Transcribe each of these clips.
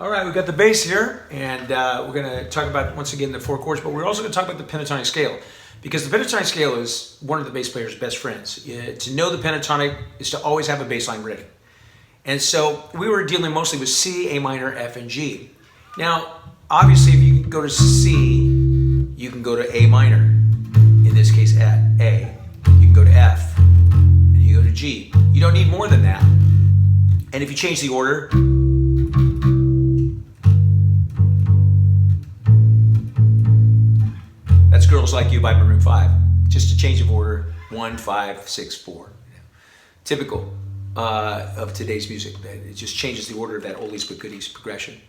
All right, we've got the bass here, and we're going to talk about, once again, the four chords, but we're also going to talk about the pentatonic scale, because the pentatonic scale is one of the bass player's best friends. To know the pentatonic is to always have a bass line ready. And so we were dealing mostly with C, A minor, F, and G. Now, obviously, if you can go to C, you can go to A minor, in this case at A. You can go to F, and you go to G. You don't need more than that. And if you change the order, that's Girls Like You by Maroon 5. Just a change of order, 1, 5, 6, 4. Typical of today's music. It just changes the order of that oldies but goodies progression.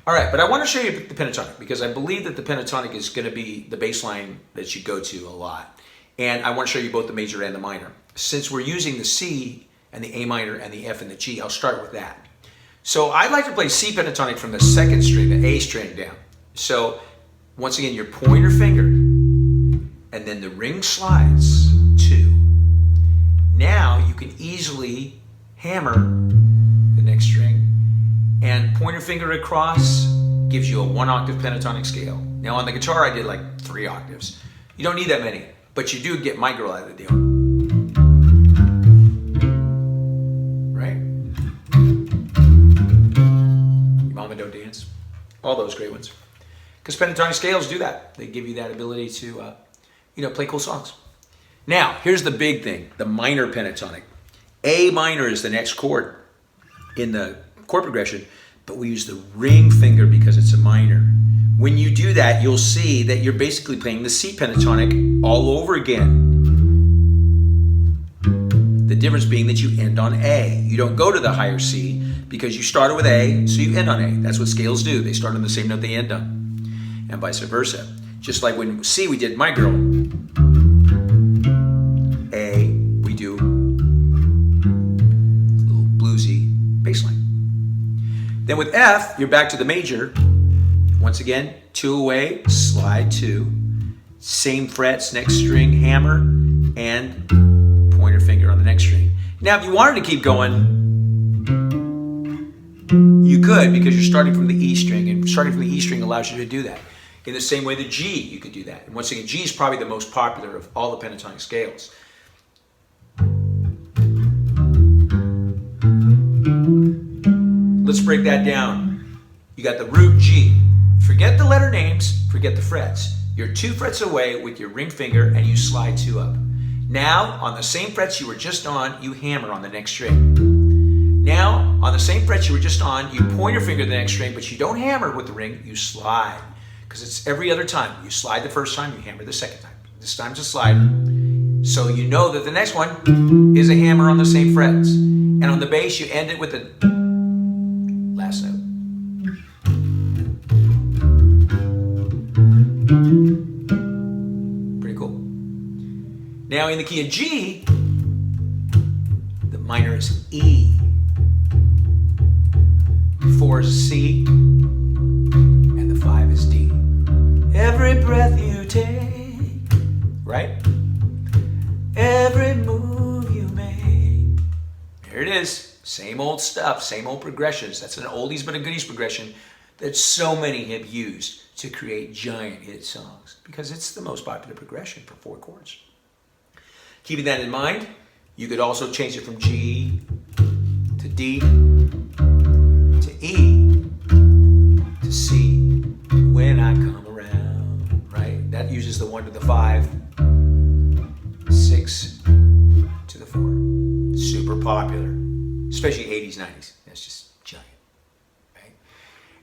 All right, but I want to show you the pentatonic because I believe that the pentatonic is going to be the bass line that you go to a lot. And I want to show you both the major and the minor. Since we're using the C and the A minor and the F and the G, I'll start with that. So I like to play C pentatonic from the second string, the A string down. So once again, your pointer finger, and then the ring slides, 2. Now you can easily hammer the next string, and pointer finger across gives you a 1-octave pentatonic scale. Now on the guitar I did like 3 octaves. You don't need that many, but you do get my girl out of the deal. Right? Your Mama Don't Dance. All those great ones. Because pentatonic scales do that. They give you that ability to play cool songs. Now, here's the big thing, the minor pentatonic. A minor is the next chord in the chord progression, but we use the ring finger because it's a minor. When you do that, you'll see that you're basically playing the C pentatonic all over again. The difference being that you end on A. You don't go to the higher C because you started with A, so you end on A. That's what scales do. They start on the same note they end on, and vice versa. Just like when C, we did My Girl. A, we do a little bluesy bass line. Then with F, you're back to the major. Once again, 2 away, slide 2. Same frets, next string, hammer, and pointer finger on the next string. Now, if you wanted to keep going, you could, because you're starting from the E string, and starting from the E string allows you to do that. In the same way the G, you could do that. And once again, G is probably the most popular of all the pentatonic scales. Let's break that down. You got the root G. Forget the letter names, forget the frets. You're 2 frets away with your ring finger and you slide 2 up. Now, on the same frets you were just on, you hammer on the next string. Now, on the same frets you were just on, you point your finger to the next string, but you don't hammer with the ring, you slide. Because it's every other time. You slide the first time, you hammer the second time. This time's a slide. So you know that the next one is a hammer on the same frets. And on the bass, you end it with the last note. Pretty cool. Now in the key of G, the minor is E. 4 is C, and the 5 is D. Every breath you take, right? Every move you make. There it is. Same old stuff, same old progressions. That's an oldies but a goodies progression that so many have used to create giant hit songs because it's the most popular progression for 4 chords. Keeping that in mind, you could also change it from G to D to E to C when I come around, right? That uses the 1 to the 5, 6 to the 4. Super popular, especially 80s, 90s. That's just giant, right?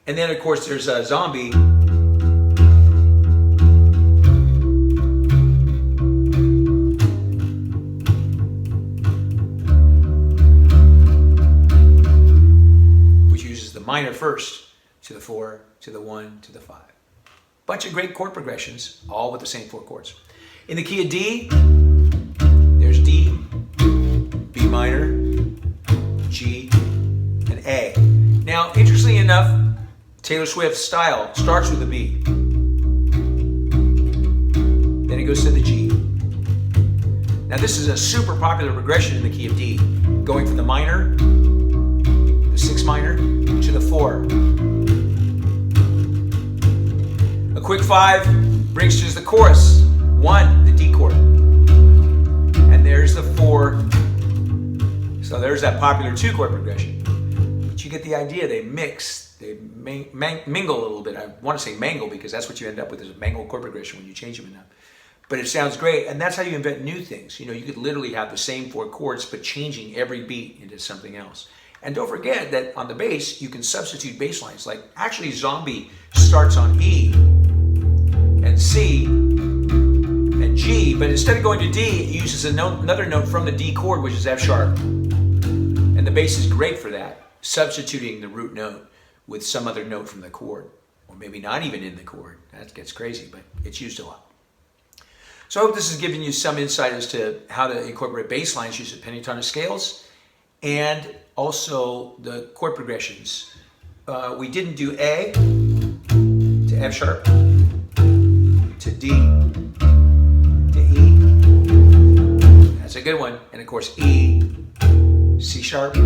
And then, of course, there's a Zombie. Which uses the minor first to the 4, to the 1, to the 5. Bunch of great chord progressions, all with the same 4 chords. In the key of D, there's D, B minor, G, and A. Now, interestingly enough, Taylor Swift's style starts with a B. Then it goes to the G. Now, this is a super popular progression in the key of D, going from the minor, the 6 minor, to the 4. quick 5 brings us to the chorus. 1, the D chord. And there's the 4. So there's that popular 2 chord progression. But you get the idea, they mix, they mingle a little bit. I want to say mangle because that's what you end up with is a mangled chord progression when you change them enough. But it sounds great, and that's how you invent new things. You know, you could literally have the same 4 chords, but changing every beat into something else. And don't forget that on the bass, you can substitute bass lines. Like, actually, Zombie starts on E and C and G, but instead of going to D, it uses another note from the D chord, which is F sharp. And the bass is great for that, substituting the root note with some other note from the chord, or maybe not even in the chord. That gets crazy, but it's used a lot. So I hope this has given you some insight as to how to incorporate bass lines using pentatonic scales and also the chord progressions. We didn't do A to F sharp, to D, to E. That's a good one. And of course E, C sharp,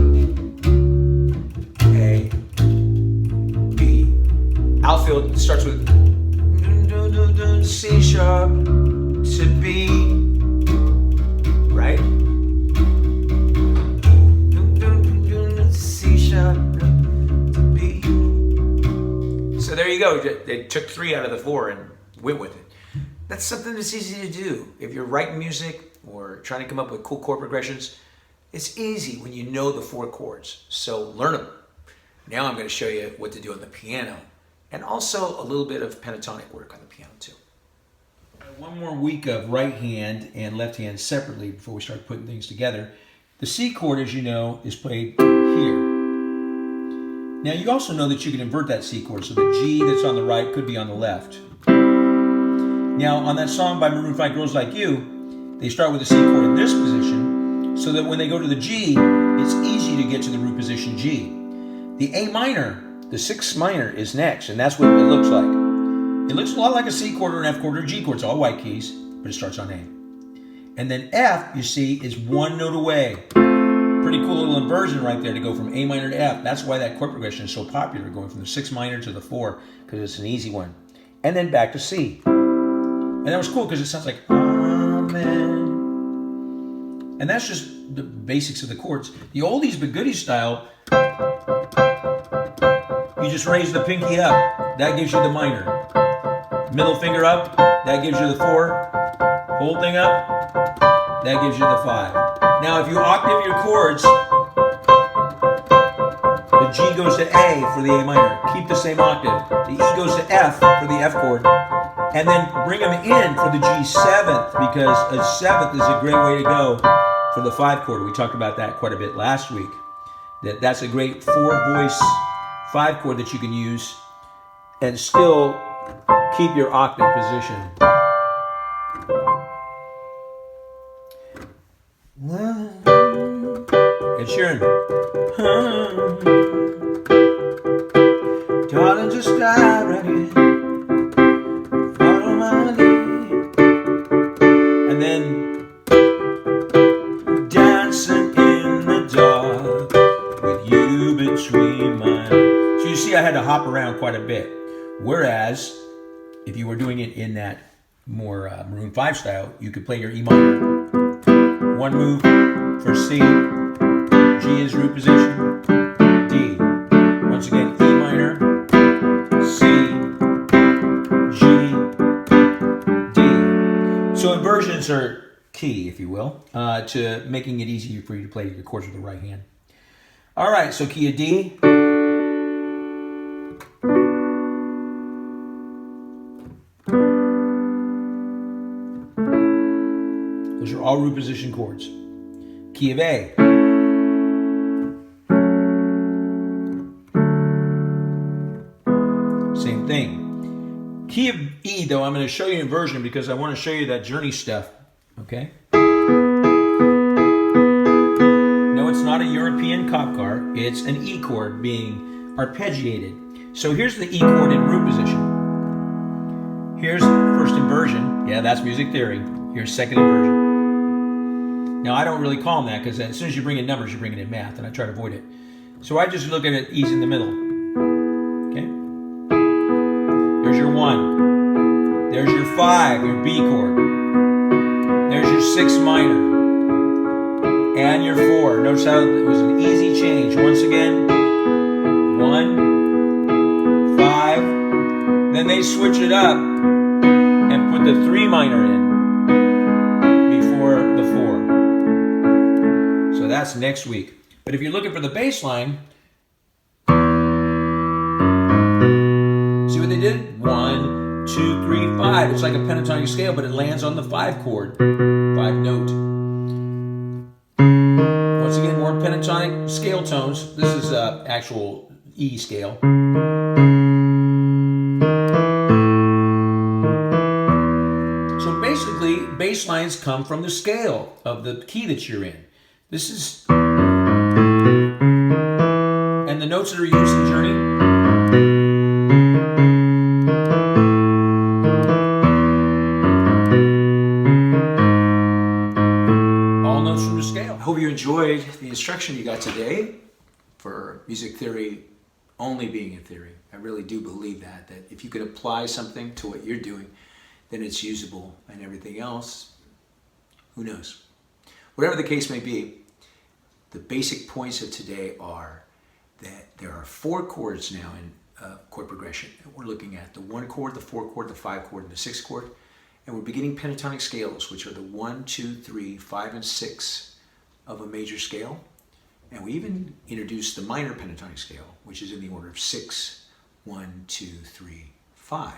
A, B. Outfield starts with C sharp to B, right? C sharp to B. So there you go. They took 3 out of the 4 and went with it. That's something that's easy to do. If you're writing music or trying to come up with cool chord progressions, it's easy when you know the 4 chords. So learn them. Now I'm going to show you what to do on the piano and also a little bit of pentatonic work on the piano too. One more week of right hand and left hand separately before we start putting things together. The C chord, as you know, is played here. Now you also know that you can invert that C chord, so the G that's on the right could be on the left. Now on that song by Maroon 5, Girls Like You, they start with the C chord in this position, so that when they go to the G, it's easy to get to the root position G. The A minor, the 6th minor, is next, and that's what it looks like. It looks a lot like a C chord or an F chord or a G chord. It's all white keys, but it starts on A. And then F, you see, is 1 note away. Pretty cool little inversion right there to go from A minor to F. That's why that chord progression is so popular, going from the 6th minor to the 4, because it's an easy one. And then back to C. And that was cool because it sounds like Amen. And that's just the basics of the chords. The oldies but goodies style, you just raise the pinky up. That gives you the minor. Middle finger up, that gives you the 4. Whole thing up, that gives you the 5. Now if you octave your chords, the G goes to A for the A minor. Keep the same octave. The E goes to F for the F chord. And then bring them in for the G7th, because a 7th is a great way to go for the 5 chord. We talked about that quite a bit last week. That's a great 4-voice 5 chord that you can use and still keep your octave position. Ed Sheeran. Darling, just dive right in. Follow my lead. And then dancing in the dark with you between my... So you see I had to hop around quite a bit. Whereas if you were doing it in that more Maroon 5 style, you could play your E minor. 1 move for C, G is root position, D. Once again, E minor, C, G, D. So inversions are key, if you will, to making it easier for you to play your chords with the right hand. All right, so key of D. Those are all root position chords. Key of A. Same thing. Key of E, though, I'm going to show you an inversion because I want to show you that journey stuff. Okay? No, it's not a European cop car. It's an E chord being arpeggiated. So here's the E chord in root position. Here's first inversion. Yeah, that's music theory. Here's second inversion. Now, I don't really call them that because as soon as you bring in numbers, you're bringing in math, and I try to avoid it. So I just look at it, E's in the middle. Okay? Here's your 1. 5, your B chord. There's your 6 minor. And your 4. Notice how it was an easy change. Once again, 1, 5. Then they switch it up and put the 3 minor in before the 4. So that's next week. But if you're looking for the bass line, see what they did? 1, 2, 3, 5. It's like a pentatonic scale, but it lands on the 5 chord, 5 note. Once again, more pentatonic scale tones. This is actual E scale. So basically, bass lines come from the scale of the key that you're in. This is, and the notes that are used in Journey. All notes from the scale. I hope you enjoyed the instruction you got today for music theory only being in theory. I really do believe that if you could apply something to what you're doing, then it's usable, and everything else, who knows? Whatever the case may be, the basic points of today are that there are 4 chords now in chord progression. We're looking at the 1 chord, the 4 chord, the 5 chord, and the 6 chord. And we're beginning pentatonic scales, which are the 1, 2, 3, 5, and 6 of a major scale. And we even introduced the minor pentatonic scale, which is in the order of 6, 1, 2, 3, 5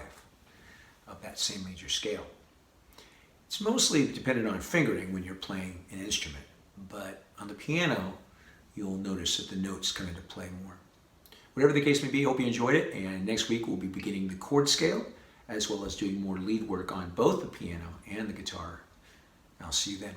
of that same major scale. It's mostly dependent on fingering when you're playing an instrument, but on the piano, you'll notice that the notes come into play more. Whatever the case may be, I hope you enjoyed it, and next week we'll be beginning the chord scale, as well as doing more lead work on both the piano and the guitar. I'll see you then.